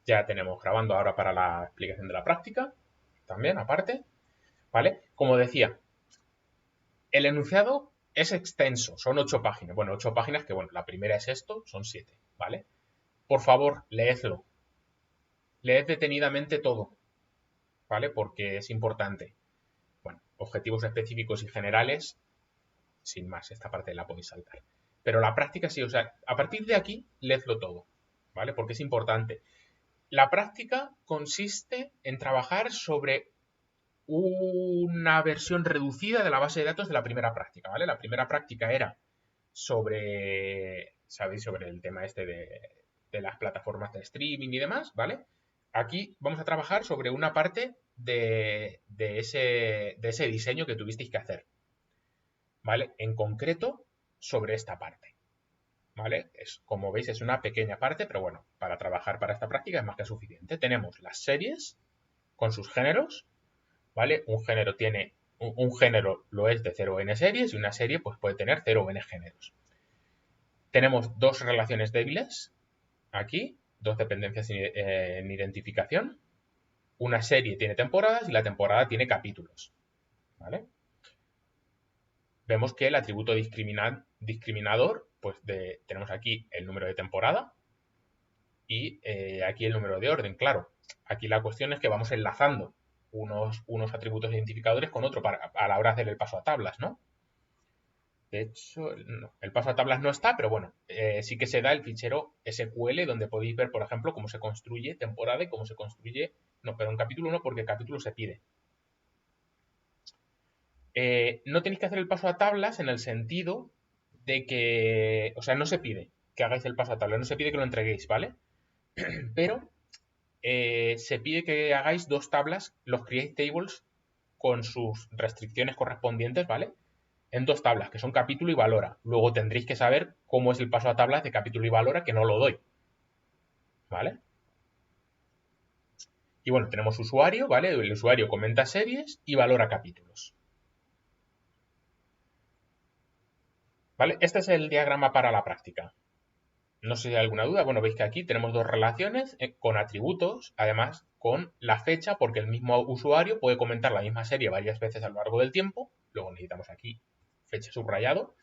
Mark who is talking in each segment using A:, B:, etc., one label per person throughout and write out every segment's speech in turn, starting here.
A: Ya tenemos grabando ahora para la explicación de la práctica, también aparte, ¿vale? Como decía, el enunciado es extenso, son 8 páginas. Bueno, 8 páginas que, bueno, la primera es esto, son 7, ¿vale? Por favor, leedlo. Leed detenidamente todo, ¿vale? Porque es importante. Bueno, objetivos específicos y generales, sin más, esta parte la podéis saltar. Pero la práctica sí, o sea, a partir de aquí, leedlo todo, ¿vale? Porque es importante. La práctica consiste en trabajar sobre una versión reducida de la base de datos de la primera práctica, ¿vale? La primera práctica era sobre, ¿sabéis? Sobre el tema este de las plataformas de streaming y demás, ¿vale? Aquí vamos a trabajar sobre una parte de ese diseño que tuvisteis que hacer, ¿vale? En concreto, sobre esta parte, ¿vale? Como veis, es una pequeña parte, pero bueno, para trabajar para esta práctica es más que suficiente. Tenemos las series con sus géneros, ¿vale? Un género lo es de 0n series y una serie pues puede tener 0n géneros. Tenemos dos relaciones débiles aquí, dos dependencias en identificación. Una serie tiene temporadas y la temporada tiene capítulos, ¿vale? Vemos que el atributo discriminador, pues tenemos aquí el número de temporada y aquí el número de orden, claro. Aquí la cuestión es que vamos enlazando unos atributos identificadores con otro a la hora de hacer el paso a tablas, ¿no? De hecho, no, el paso a tablas no está, pero bueno, sí que se da el fichero SQL donde podéis ver, por ejemplo, cómo se construye temporada y cómo se construye, no, pero en capítulo 1 porque el capítulo se pide. No tenéis que hacer el paso a tablas en el sentido de que, o sea, no se pide que hagáis el paso a tablas, no se pide que lo entreguéis, ¿vale? Pero se pide que hagáis dos tablas, los create tables, con sus restricciones correspondientes, ¿vale? En dos tablas, que son capítulo y valora. Luego tendréis que saber cómo es el paso a tablas de capítulo y valora, que no lo doy, ¿vale? Y bueno, tenemos usuario, ¿vale? El usuario comenta series y valora capítulos, ¿vale? Este es el diagrama para la práctica. No sé si hay alguna duda. Bueno, veis que aquí tenemos dos relaciones con atributos, además con la fecha, porque el mismo usuario puede comentar la misma serie varias veces a lo largo del tiempo. Luego necesitamos aquí fecha subrayado.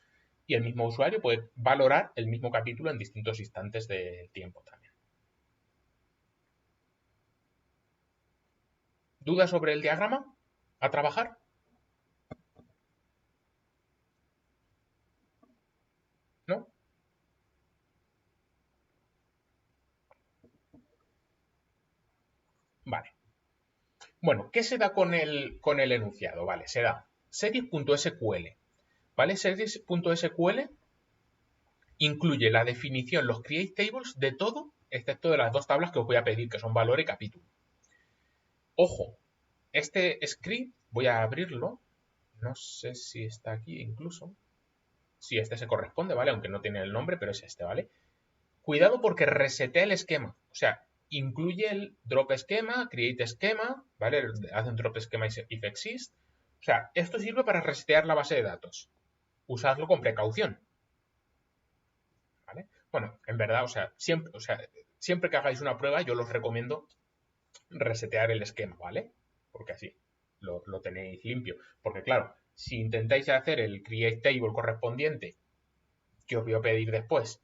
A: Y el mismo usuario puede valorar el mismo capítulo en distintos instantes del tiempo también. ¿Dudas sobre el diagrama? ¿A trabajar? ¿No? Vale. Bueno, ¿qué se da con el enunciado? Vale, se da series.sql. ¿Vale? Series.sql incluye la definición, los create tables de todo, excepto de las dos tablas que os voy a pedir, que son valor y capítulo. Ojo, este script voy a abrirlo. No sé si está aquí incluso. Sí, este se corresponde, ¿vale? Aunque no tiene el nombre, pero es este, ¿vale? Cuidado porque resetea el esquema. O sea, incluye el drop esquema, create esquema, ¿vale? Hace un drop esquema if exist. O sea, esto sirve para resetear la base de datos. Usadlo con precaución, ¿vale? Bueno, en verdad, siempre que hagáis una prueba, yo os recomiendo resetear el esquema, ¿vale? Porque así lo tenéis limpio. Porque claro, si intentáis hacer el create table correspondiente, que os voy a pedir después,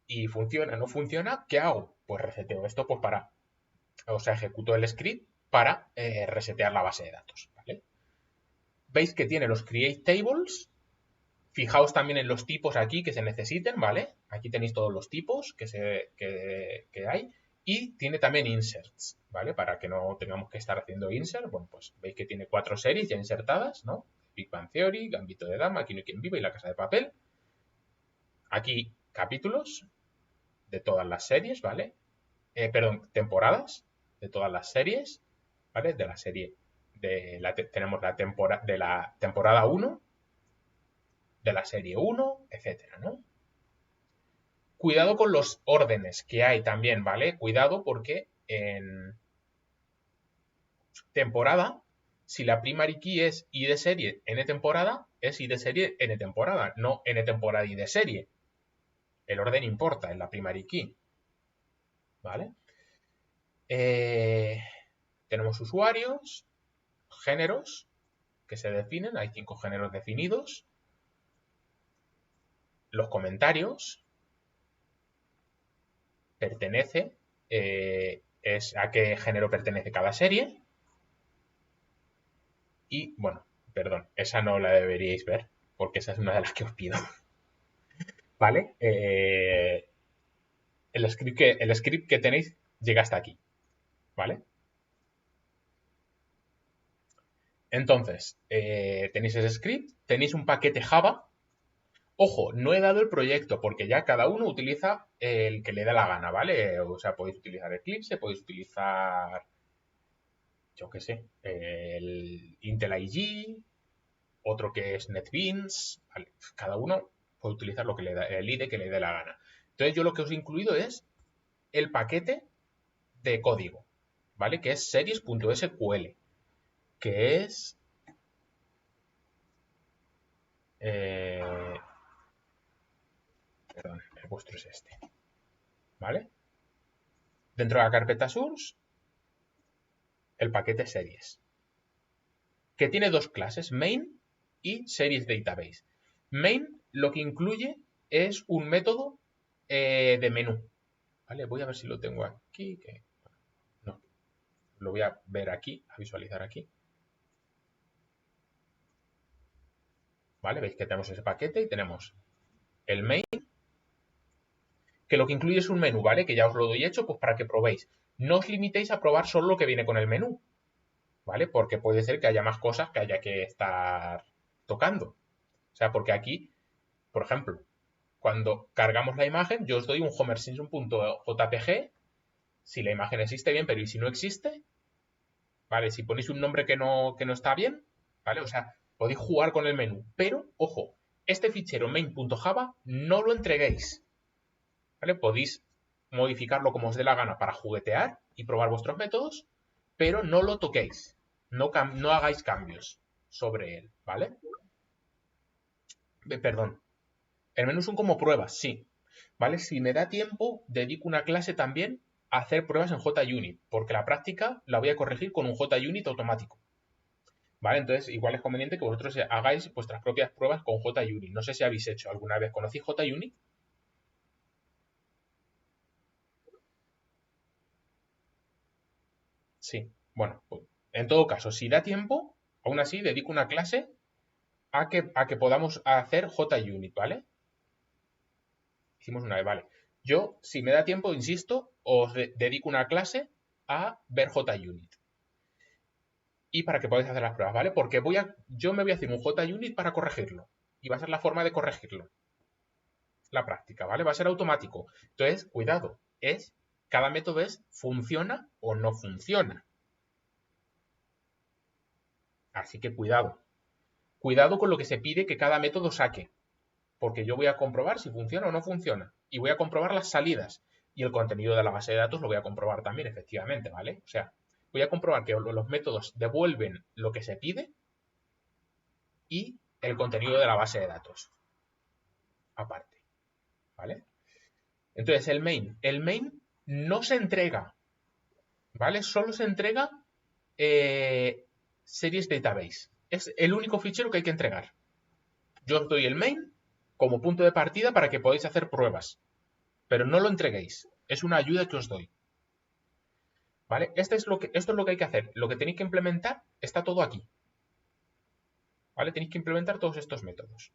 A: y funciona, no funciona, ¿qué hago? Pues reseteo esto pues ejecuto el script para resetear la base de datos, ¿vale? Veis que tiene los create tables, fijaos también en los tipos aquí que se necesiten, ¿vale? Aquí tenéis todos los tipos que hay y tiene también inserts, ¿vale? Para que no tengamos que estar haciendo insert, bueno, pues veis que tiene 4 series ya insertadas, ¿no? Big Bang Theory, Gambito de Dama, Aquí no hay quien viva y La Casa de Papel. Aquí capítulos de todas las series, ¿vale? Temporadas de todas las series, ¿vale? De la serie, tenemos de la temporada 1, de la serie 1, etcétera, ¿no? Cuidado con los órdenes que hay también, ¿vale? Cuidado porque en temporada, si la primary key es i de serie n temporada, es i de serie n temporada, no n temporada i de serie. El orden importa en la primary key, ¿vale? Tenemos usuarios, géneros que se definen, hay 5 géneros definidos, los comentarios, pertenece, es a qué género pertenece cada serie, y bueno, perdón, esa no la deberíais ver, porque esa es una de las que os pido, ¿vale? El script que tenéis llega hasta aquí, ¿vale? Entonces, tenéis ese script, tenéis un paquete Java. Ojo, no he dado el proyecto porque ya cada uno utiliza el que le da la gana, ¿vale? O sea, podéis utilizar Eclipse, podéis utilizar, yo qué sé, el Intel IG, otro que es NetBeans, ¿vale? Cada uno puede utilizar lo que le da, el IDE que le dé la gana. Entonces yo lo que os he incluido es el paquete de código, ¿vale? Que es series.sql, que es... perdón, el vuestro es este, ¿vale? Dentro de la carpeta source, el paquete series, que tiene dos clases, main y series database. Main lo que incluye es un método de menú, ¿vale? Voy a ver si lo tengo aquí, que no, lo voy a ver aquí, a visualizar aquí, ¿vale? Veis que tenemos ese paquete y tenemos el main, que lo que incluye es un menú, ¿vale? Que ya os lo doy hecho, pues para que probéis. No os limitéis a probar solo lo que viene con el menú, ¿vale? Porque puede ser que haya más cosas que haya que estar tocando. O sea, porque aquí, por ejemplo, cuando cargamos la imagen, yo os doy un homerSimpson.jpg. Si la imagen existe, bien, pero ¿y si no existe? ¿Vale? Si ponéis un nombre que no está bien, ¿vale? O sea, podéis jugar con el menú. Pero, ojo, este fichero main.java no lo entreguéis, ¿vale? Podéis modificarlo como os dé la gana para juguetear y probar vuestros métodos, pero no lo toquéis. No hagáis cambios sobre él, ¿vale? Perdón. El menú son como pruebas, sí. ¿Vale? Si me da tiempo, dedico una clase también a hacer pruebas en JUnit, porque la práctica la voy a corregir con un JUnit automático. ¿Vale? Entonces, igual es conveniente que vosotros hagáis vuestras propias pruebas con JUnit. No sé si habéis hecho alguna vez. ¿Conocéis JUnit? Sí. Bueno, pues, en todo caso, si da tiempo, aún así dedico una clase a que podamos hacer JUnit, ¿vale? Hicimos una vez, vale. Yo, si me da tiempo, insisto, os dedico una clase a ver JUnit. Y para que podáis hacer las pruebas, ¿vale? Porque yo me voy a hacer un JUnit para corregirlo. Y va a ser la forma de corregirlo. La práctica, ¿vale? Va a ser automático. Entonces, cuidado. Cada método es funciona o no funciona. Así que cuidado. Cuidado con lo que se pide que cada método saque. Porque yo voy a comprobar si funciona o no funciona. Y voy a comprobar las salidas. Y el contenido de la base de datos lo voy a comprobar también, efectivamente, ¿vale? O sea, voy a comprobar que los métodos devuelven lo que se pide y el contenido de la base de datos. Aparte, ¿vale? Entonces, el main no se entrega, ¿vale? Solo se entrega series database. Es el único fichero que hay que entregar. Yo os doy el main como punto de partida para que podáis hacer pruebas, pero no lo entreguéis. Es una ayuda que os doy, ¿vale? Esto es lo que hay que hacer. Lo que tenéis que implementar está todo aquí, ¿vale? Tenéis que implementar todos estos métodos.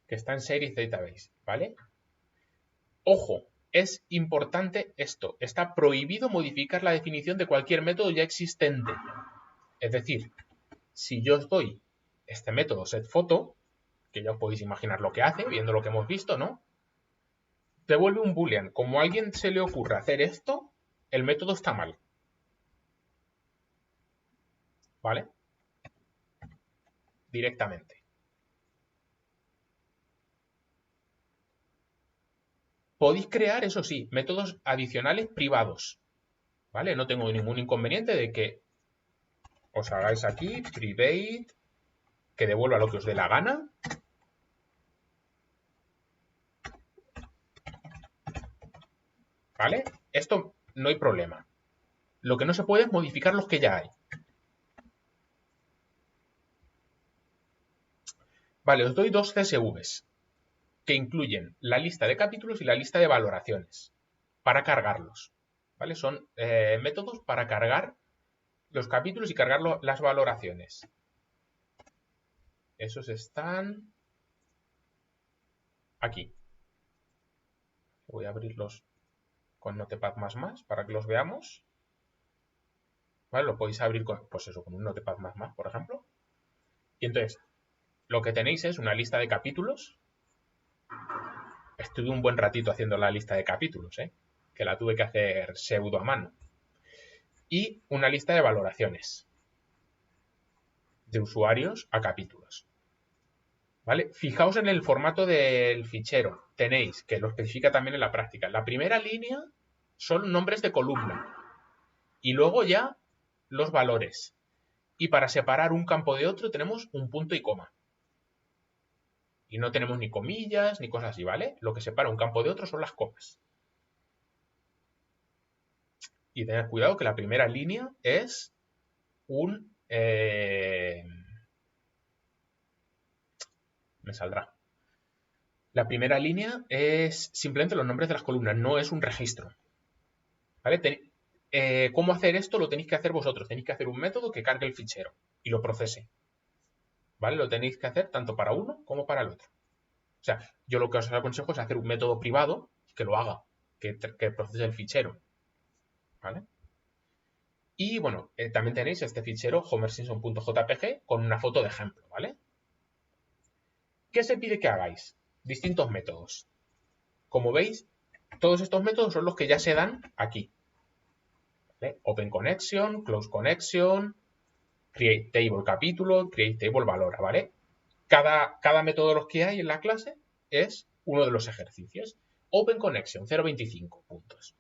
A: Que está en series database, ¿vale? Ojo, es importante esto. Está prohibido modificar la definición de cualquier método ya existente. Es decir, si yo os doy este método setPhoto, que ya os podéis imaginar lo que hace, viendo lo que hemos visto, ¿no? Devuelve un boolean. Como a alguien se le ocurre hacer esto, el método está mal. ¿Vale? Directamente. Podéis crear, eso sí, métodos adicionales privados. ¿Vale? No tengo ningún inconveniente de que os hagáis aquí private, que devuelva lo que os dé la gana. ¿vale? Esto no hay problema. Lo que no se puede es modificar los que ya hay. Vale, os doy dos CSVs que incluyen la lista de capítulos y la lista de valoraciones para cargarlos. ¿Vale? Son métodos para cargar los capítulos y cargar las valoraciones. Esos están aquí. Voy a abrirlos con Notepad++ para que los veamos. ¿Vale? Lo podéis abrir con, pues eso, con un Notepad++, por ejemplo. Y entonces, lo que tenéis es una lista de capítulos. Estuve un buen ratito haciendo la lista de capítulos, que la tuve que hacer pseudo a mano. Y una lista de valoraciones de usuarios a capítulos. ¿Vale? Fijaos en el formato del fichero. Tenéis, que lo especifica también en la práctica. La primera línea son nombres de columna. Y luego ya los valores. Y para separar un campo de otro tenemos un punto y coma. Y no tenemos ni comillas ni cosas así, ¿vale? Lo que separa un campo de otro son las comas. Y tened cuidado que la primera línea es un... me saldrá. La primera línea es simplemente los nombres de las columnas, no es un registro. ¿Vale? ¿Cómo hacer esto? Lo tenéis que hacer vosotros. Tenéis que hacer un método que cargue el fichero y lo procese. ¿Vale? Lo tenéis que hacer tanto para uno como para el otro. O sea, yo lo que os aconsejo es hacer un método privado que lo haga, que procese el fichero. ¿Vale? Y bueno, también tenéis este fichero homersimpson.jpg con una foto de ejemplo, ¿vale? ¿Qué se pide que hagáis? Distintos métodos. Como veis, todos estos métodos son los que ya se dan aquí. ¿Vale? Open Connection, Close Connection, Create Table Capítulo, Create Table Valora, ¿vale? Cada método de los que hay en la clase es uno de los ejercicios. Open Connection, 0.25 puntos.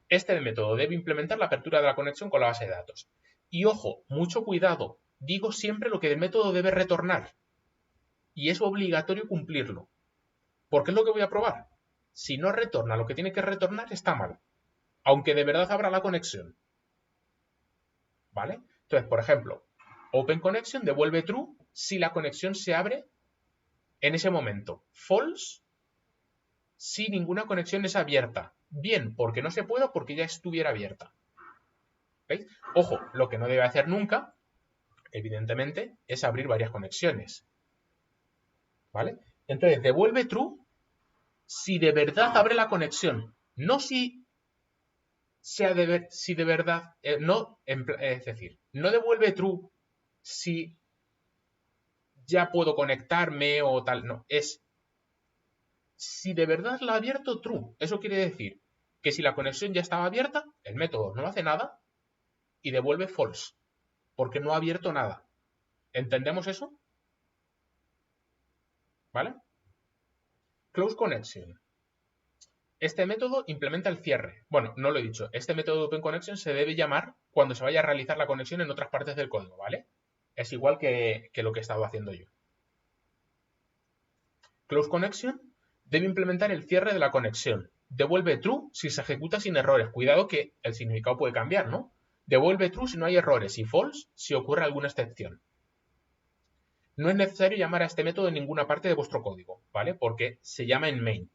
A: Este método debe implementar la apertura de la conexión con la base de datos. Y ojo, mucho cuidado, digo siempre lo que el método debe retornar. Y es obligatorio cumplirlo. ¿Por qué es lo que voy a probar? Si no retorna lo que tiene que retornar, está mal. Aunque de verdad abra la conexión. ¿Vale? Entonces, por ejemplo, Open Connection devuelve true si la conexión se abre en ese momento. False si ninguna conexión es abierta. Bien, porque no se puede o porque ya estuviera abierta. ¿Veis? Ojo, lo que no debe hacer nunca, evidentemente, es abrir varias conexiones. ¿Vale? Entonces, devuelve true si de verdad abre la conexión. No si de verdad, es decir, no devuelve true si ya puedo conectarme o tal, no, es si de verdad la ha abierto true. Eso quiere decir que si la conexión ya estaba abierta, el método no hace nada y devuelve false, porque no ha abierto nada. ¿Entendemos eso? ¿Vale? Close connection. Este método implementa el cierre. Bueno, no lo he dicho. Este método de Open Connection se debe llamar cuando se vaya a realizar la conexión en otras partes del código, ¿vale? Es igual que lo que he estado haciendo yo. Close Connection debe implementar el cierre de la conexión. Devuelve true si se ejecuta sin errores. Cuidado que el significado puede cambiar, ¿no? Devuelve true si no hay errores y false si ocurre alguna excepción. No es necesario llamar a este método en ninguna parte de vuestro código, ¿vale? Porque se llama en main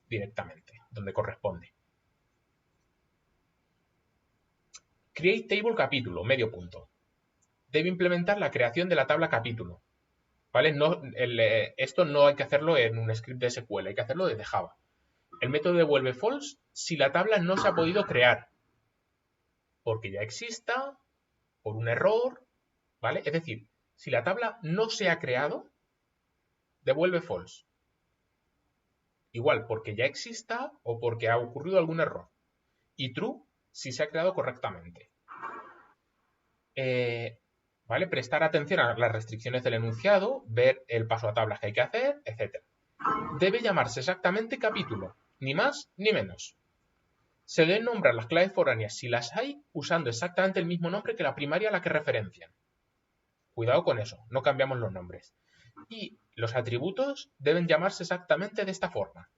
A: directamente, donde corresponde. Create Table Capítulo, medio punto. Debe implementar la creación de la tabla capítulo, ¿vale? Esto no hay que hacerlo en un script de SQL, hay que hacerlo desde Java. El método devuelve false si la tabla no se ha podido crear, porque ya exista, por un error, ¿vale? Es decir, si la tabla no se ha creado, devuelve false. Igual, porque ya exista o porque ha ocurrido algún error. Y true si se ha creado correctamente. ¿Vale? Prestar atención a las restricciones del enunciado, ver el paso a tablas que hay que hacer, etc. Debe llamarse exactamente capítulo, ni más ni menos. Se deben nombrar las claves foráneas si las hay, usando exactamente el mismo nombre que la primaria a la que referencian. Cuidado con eso, no cambiamos los nombres. Y los atributos deben llamarse exactamente de esta forma.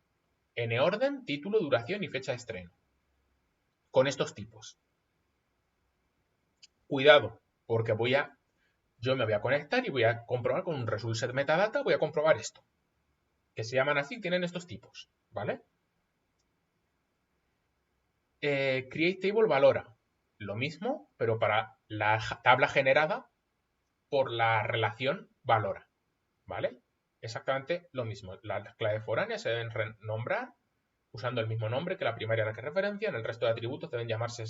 A: En orden, título, duración y fecha de estreno. con estos tipos. Cuidado, porque yo me voy a conectar y voy a comprobar con un result set metadata, voy a comprobar esto. Que se llaman así, tienen estos tipos, ¿vale? Create table valora lo mismo, pero para la tabla generada por la relación valora, ¿vale? Exactamente lo mismo. Las claves foráneas se deben renombrar usando el mismo nombre que la primaria a la que referencian. El resto de atributos deben llamarse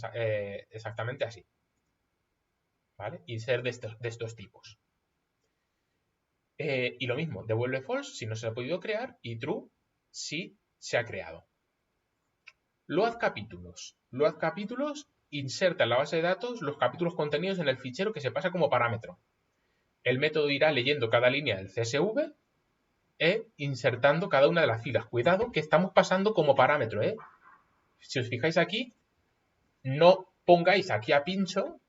A: exactamente así, ¿vale? Y ser de estos tipos. Y lo mismo, devuelve false si no se ha podido crear y true si se ha creado. Load capítulos. Load capítulos inserta en la base de datos los capítulos contenidos en el fichero que se pasa como parámetro. El método irá leyendo cada línea del CSV e insertando cada una de las filas. Cuidado que estamos pasando como parámetro, ¿eh? Si os fijáis aquí, no pongáis aquí a pincho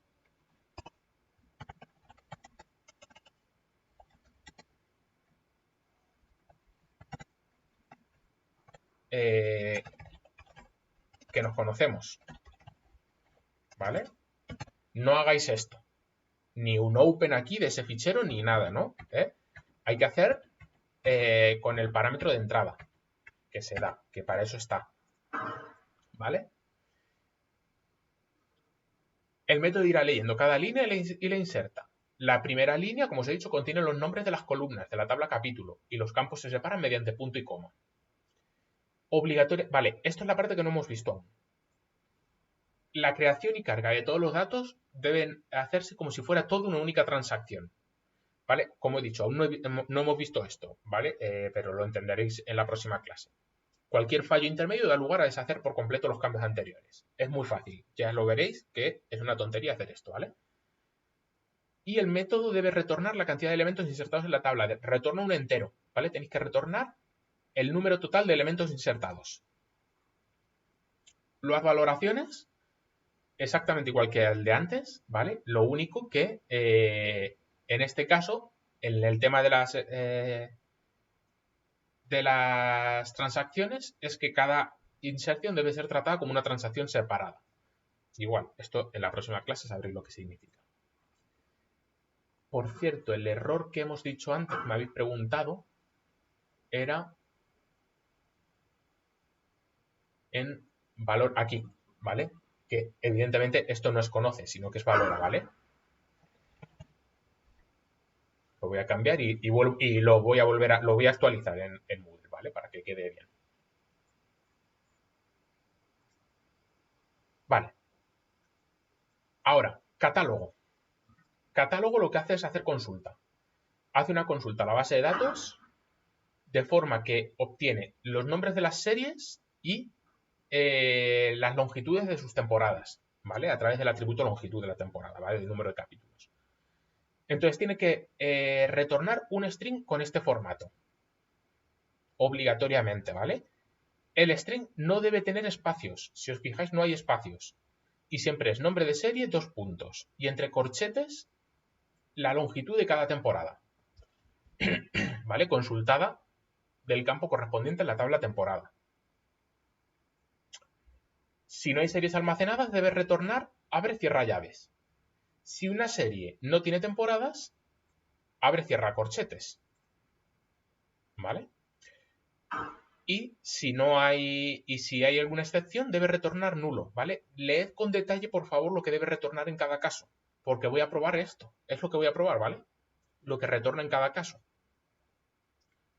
A: que nos conocemos, ¿vale? No hagáis esto. Ni un open aquí de ese fichero ni nada, ¿no? Hay que hacer con el parámetro de entrada que se da, que para eso está, ¿vale? El método irá leyendo cada línea y la inserta. La primera línea, como os he dicho, contiene los nombres de las columnas de la tabla capítulo y los campos se separan mediante punto y coma. Obligatoria. Vale, esto es la parte que no hemos visto aún. La creación y carga de todos los datos deben hacerse como si fuera toda una única transacción. ¿Vale? Como he dicho, aún no hemos visto esto, ¿vale? Pero lo entenderéis en la próxima clase. Cualquier fallo intermedio da lugar a deshacer por completo los cambios anteriores. Es muy fácil, ya lo veréis que es una tontería hacer esto, ¿vale? Y el método debe retornar la cantidad de elementos insertados en la tabla. Retorna un entero, ¿vale? Tenéis que retornar el número total de elementos insertados. Las valoraciones, exactamente igual que el de antes, ¿vale? Lo único que en este caso, en el tema de las transacciones, es que cada inserción debe ser tratada como una transacción separada. Igual, esto en la próxima clase sabréis lo que significa. Por cierto, el error que hemos dicho antes, me habéis preguntado, era en valor aquí, ¿vale? Que evidentemente esto no es conoce, sino que es valora, ¿vale? Lo voy a cambiar y lo voy a actualizar en Moodle, ¿vale? Para que quede bien. Vale. Ahora, catálogo. Catálogo lo que hace es hacer consulta. Hace una consulta a la base de datos de forma que obtiene los nombres de las series y las longitudes de sus temporadas, ¿vale? A través del atributo longitud de la temporada, ¿vale? El número de capítulos. Entonces tiene que retornar un string con este formato. Obligatoriamente, ¿vale? El string no debe tener espacios. Si os fijáis, no hay espacios. Y siempre es nombre de serie, 2 puntos. Y entre corchetes, la longitud de cada temporada. ¿Vale? Consultada del campo correspondiente en la tabla temporada. Si no hay series almacenadas, debe retornar abre cierra llaves. Si una serie no tiene temporadas, abre cierra corchetes. ¿Vale? Y si hay alguna excepción, debe retornar nulo, ¿vale? Leed con detalle, por favor, lo que debe retornar en cada caso, porque voy a probar esto. Es lo que voy a probar, ¿vale? Lo que retorna en cada caso.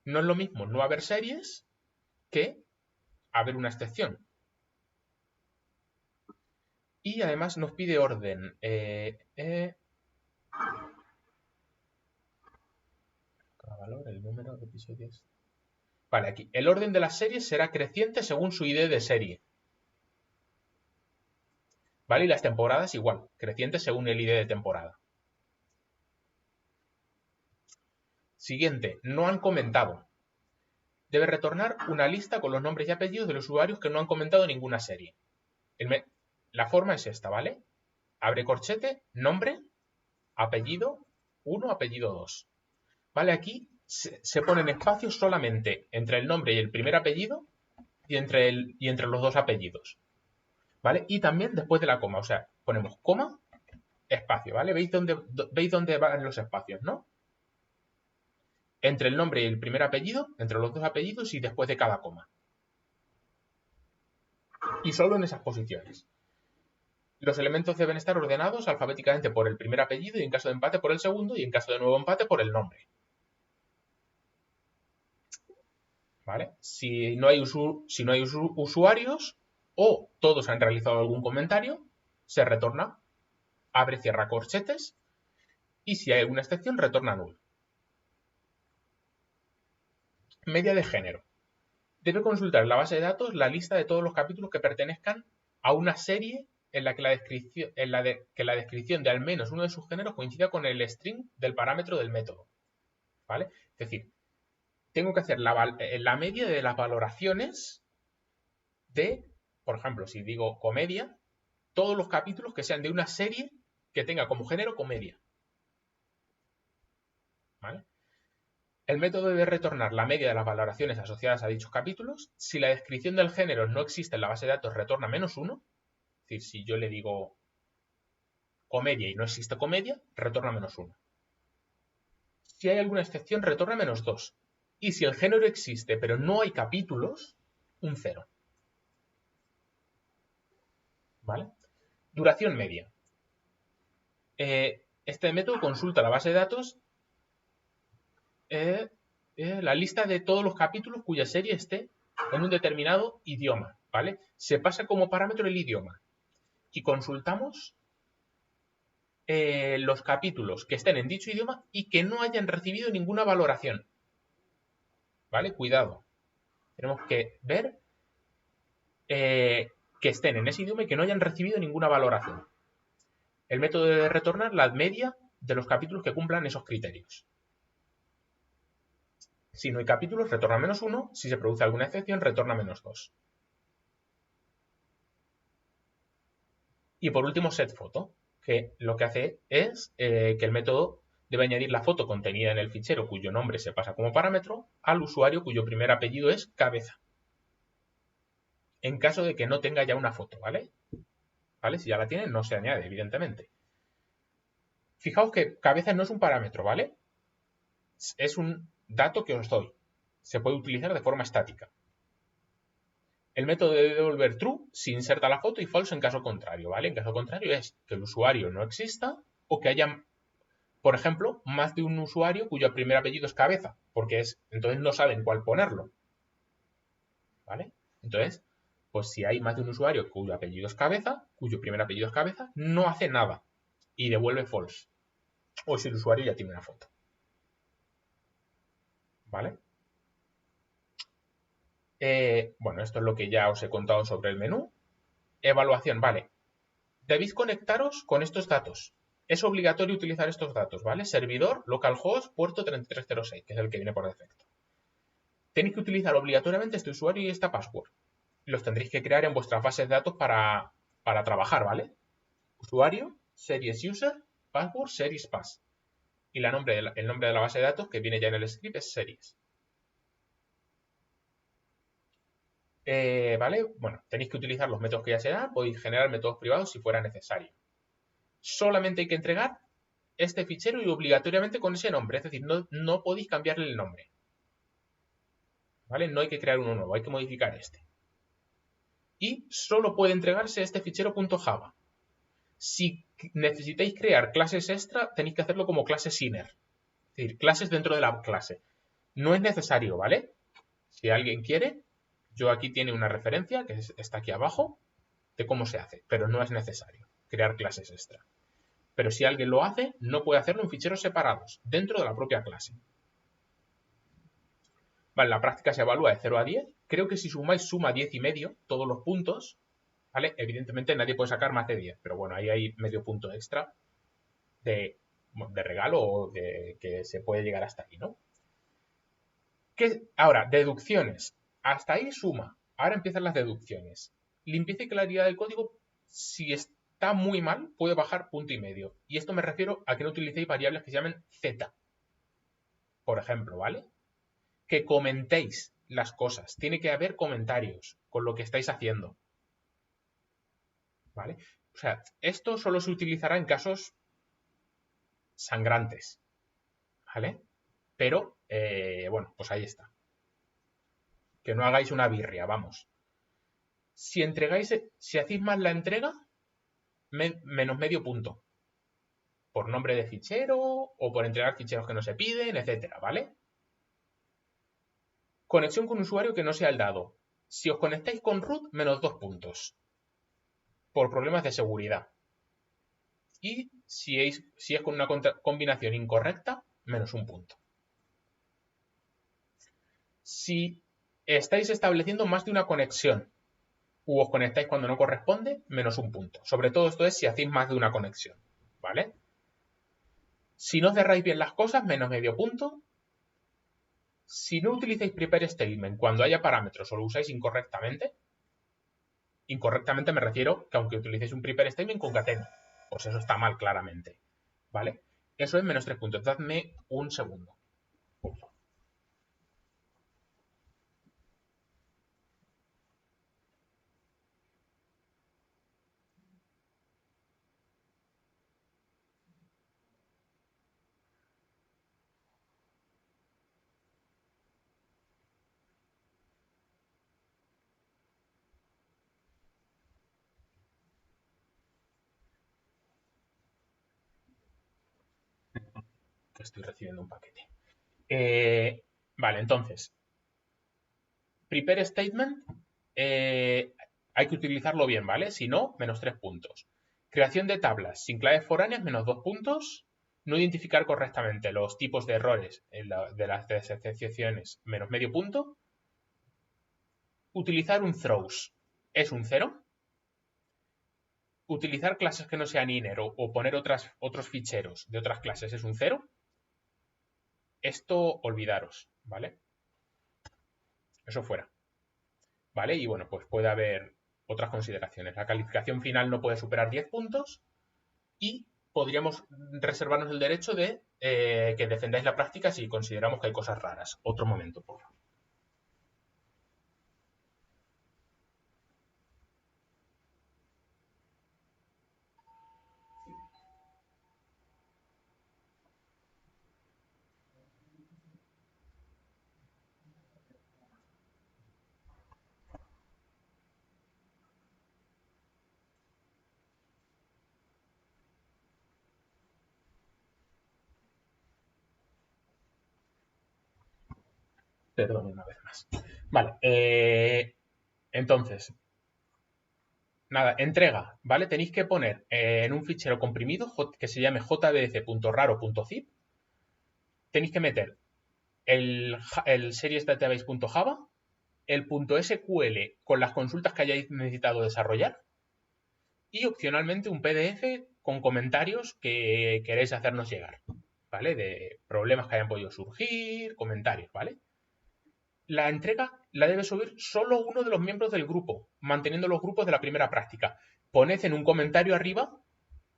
A: No es lo mismo no haber series que haber una excepción. Y además nos pide orden. Cada valor, el número de episodios. Vale, aquí. El orden de las series será creciente según su ID de serie. ¿Vale? Y las temporadas igual, creciente según el ID de temporada. Siguiente, no han comentado. Debe retornar una lista con los nombres y apellidos de los usuarios que no han comentado ninguna serie. La forma es esta, ¿vale? Abre corchete, nombre, apellido 1, apellido 2. ¿Vale? Aquí se ponen espacios solamente entre el nombre y el primer apellido y entre los dos apellidos. ¿vale? Y también después de la coma, o sea, ponemos coma, espacio, ¿vale? ¿Veis dónde van los espacios, no? Entre el nombre y el primer apellido, entre los dos apellidos y después de cada coma. Y solo en esas posiciones. Los elementos deben estar ordenados alfabéticamente por el primer apellido y en caso de empate por el segundo y en caso de nuevo empate por el nombre. ¿Vale? Si no hay usuarios o todos han realizado algún comentario, se retorna, abre, cierra corchetes y si hay alguna excepción, retorna null. Media de género. Debe consultar en la base de datos la lista de todos los capítulos que pertenezcan a una serie en la que la descripción de al menos uno de sus géneros coincida con el string del parámetro del método. ¿Vale? Es decir, tengo que hacer la media de las valoraciones de, por ejemplo, si digo comedia, todos los capítulos que sean de una serie que tenga como género comedia. ¿Vale? El método debe retornar la media de las valoraciones asociadas a dichos capítulos. Si la descripción del género no existe en la base de datos, retorna -1. Es decir, si yo le digo comedia y no existe comedia, retorna -1. Si hay alguna excepción, retorna -2. Y si el género existe pero no hay capítulos, un 0. ¿Vale? Duración media. Este método consulta la base de datos la lista de todos los capítulos cuya serie esté en un determinado idioma, ¿vale? Se pasa como parámetro el idioma y consultamos los capítulos que estén en dicho idioma y que no hayan recibido ninguna valoración, ¿vale? Cuidado. Tenemos que ver que estén en ese idioma y que no hayan recibido ninguna valoración. El método debe retornar la media de los capítulos que cumplan esos criterios. Si no hay capítulos, retorna -1. Si se produce alguna excepción, retorna -2. Y por último, setPhoto, que lo que hace es que el método debe añadir la foto contenida en el fichero cuyo nombre se pasa como parámetro al usuario cuyo primer apellido es cabeza. En caso de que no tenga ya una foto, ¿vale? ¿Vale? Si ya la tiene, no se añade, evidentemente. Fijaos que cabeza no es un parámetro, ¿vale? Es un dato que os doy. Se puede utilizar de forma estática. El método debe devolver true si inserta la foto y false en caso contrario, ¿vale? En caso contrario es que el usuario no exista o que haya, por ejemplo, más de un usuario cuyo primer apellido es cabeza, porque entonces no saben cuál ponerlo, ¿vale? Entonces, pues si hay más de un usuario cuyo apellido es cabeza, cuyo primer apellido es cabeza, no hace nada y devuelve false. O si el usuario ya tiene una foto, ¿vale? Bueno, esto es lo que ya os he contado sobre el menú. Evaluación, vale. Debéis conectaros con estos datos. Es obligatorio utilizar estos datos, ¿vale? Servidor, localhost, puerto 3306, que es el que viene por defecto. Tenéis que utilizar obligatoriamente este usuario y esta password. Los tendréis que crear en vuestras bases de datos para trabajar, ¿vale? Usuario, series user, password, series pass. Y el nombre de la base de datos que viene ya en el script es series. ¿Vale? Bueno, tenéis que utilizar los métodos que ya se dan, podéis generar métodos privados si fuera necesario. Solamente hay que entregar este fichero y obligatoriamente con ese nombre, es decir, no podéis cambiarle el nombre. ¿Vale? No hay que crear uno nuevo, hay que modificar este. Y solo puede entregarse este fichero .java. Si necesitáis crear clases extra, tenéis que hacerlo como clases inner. Es decir, clases dentro de la clase. No es necesario, ¿vale? Si alguien quiere, yo aquí tiene una referencia, que está aquí abajo, de cómo se hace, pero no es necesario crear clases extra. Pero si alguien lo hace, no puede hacerlo en ficheros separados, dentro de la propia clase. Vale, la práctica se evalúa de 0 a 10. Creo que si sumáis suma 10 y medio, todos los puntos, ¿vale? Evidentemente nadie puede sacar más de 10, pero bueno, ahí hay medio punto extra de regalo o de que se puede llegar hasta ahí, ¿no? Ahora, deducciones. Hasta ahí suma. Ahora empiezan las deducciones. Limpieza y claridad del código, si está muy mal, puede bajar punto y medio. Y esto me refiero a que no utilicéis variables que se llamen z. Por ejemplo, ¿vale? Que comentéis las cosas. Tiene que haber comentarios con lo que estáis haciendo. ¿vale? O sea, esto solo se utilizará en casos sangrantes, ¿vale? Pero, bueno, pues ahí está. Que no hagáis una birria, vamos. Si hacéis más la entrega, menos medio punto. Por nombre de fichero o por entregar ficheros que no se piden, etcétera, ¿vale? Conexión con usuario que no sea el dado. Si os conectáis con root, menos 2 puntos. Por problemas de seguridad. Y si es con una combinación incorrecta, menos 1 punto. Si estáis estableciendo más de una conexión u os conectáis cuando no corresponde, menos 1 punto. Sobre todo esto es si hacéis más de una conexión, ¿vale? Si no cerráis bien las cosas, menos medio punto. Si no utilizáis prepare statement cuando haya parámetros o lo usáis incorrectamente me refiero que aunque utilicéis un prepare statement, concatene. Pues eso está mal, claramente. ¿Vale? Eso es menos 3 puntos. Dadme un segundo. Que estoy recibiendo un paquete. Vale, entonces, prepare statement hay que utilizarlo bien, ¿vale? Si no, menos 3 puntos. Creación de tablas sin claves foráneas, menos 2 puntos. No identificar correctamente los tipos de errores de las excepciones, menos medio punto. Utilizar un throws es un 0. Utilizar clases que no sean inner o poner otros ficheros de otras clases es un 0. Esto olvidaros, ¿vale? Eso fuera. ¿Vale? Y bueno, pues puede haber otras consideraciones. La calificación final no puede superar 10 puntos y podríamos reservarnos el derecho de que defendáis la práctica si consideramos que hay cosas raras. Otro momento, por favor. Perdón, una vez más. Vale, entonces, nada, entrega, ¿vale? Tenéis que poner en un fichero comprimido que se llame jdbc.raro.zip, tenéis que meter el seriesdatabase.java, el .sql con las consultas que hayáis necesitado desarrollar y opcionalmente un PDF con comentarios que queréis hacernos llegar, ¿vale? De problemas que hayan podido surgir, comentarios, ¿vale? La entrega la debe subir solo uno de los miembros del grupo, manteniendo los grupos de la primera práctica. Poned en un comentario arriba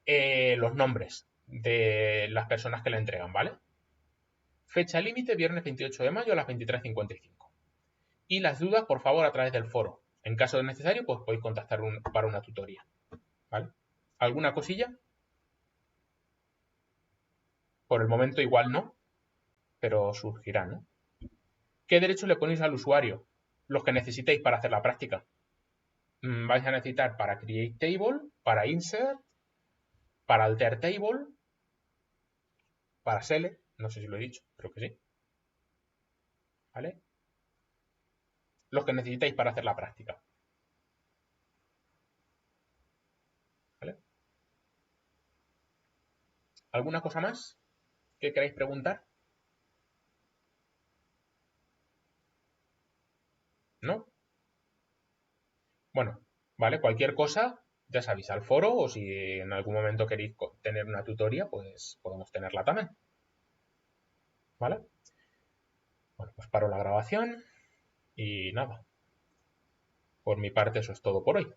A: los nombres de las personas que la entregan, ¿vale? Fecha límite, viernes 28 de mayo a las 23:55. Y las dudas, por favor, a través del foro. En caso de necesario, pues podéis contactar para una tutoría, ¿vale? ¿Alguna cosilla? Por el momento igual no, pero surgirá, ¿no? ¿Qué derecho le ponéis al usuario? Los que necesitéis para hacer la práctica. Vais a necesitar para create table, para insert, para alter table, para select, no sé si lo he dicho, creo que sí. ¿Vale? Los que necesitáis para hacer la práctica. ¿Vale? ¿Alguna cosa más que queráis preguntar? ¿No? Bueno, ¿vale? Cualquier cosa, ya sabéis, al foro o si en algún momento queréis tener una tutoría, pues podemos tenerla también. ¿Vale? Bueno, pues paro la grabación y nada. Por mi parte eso es todo por hoy.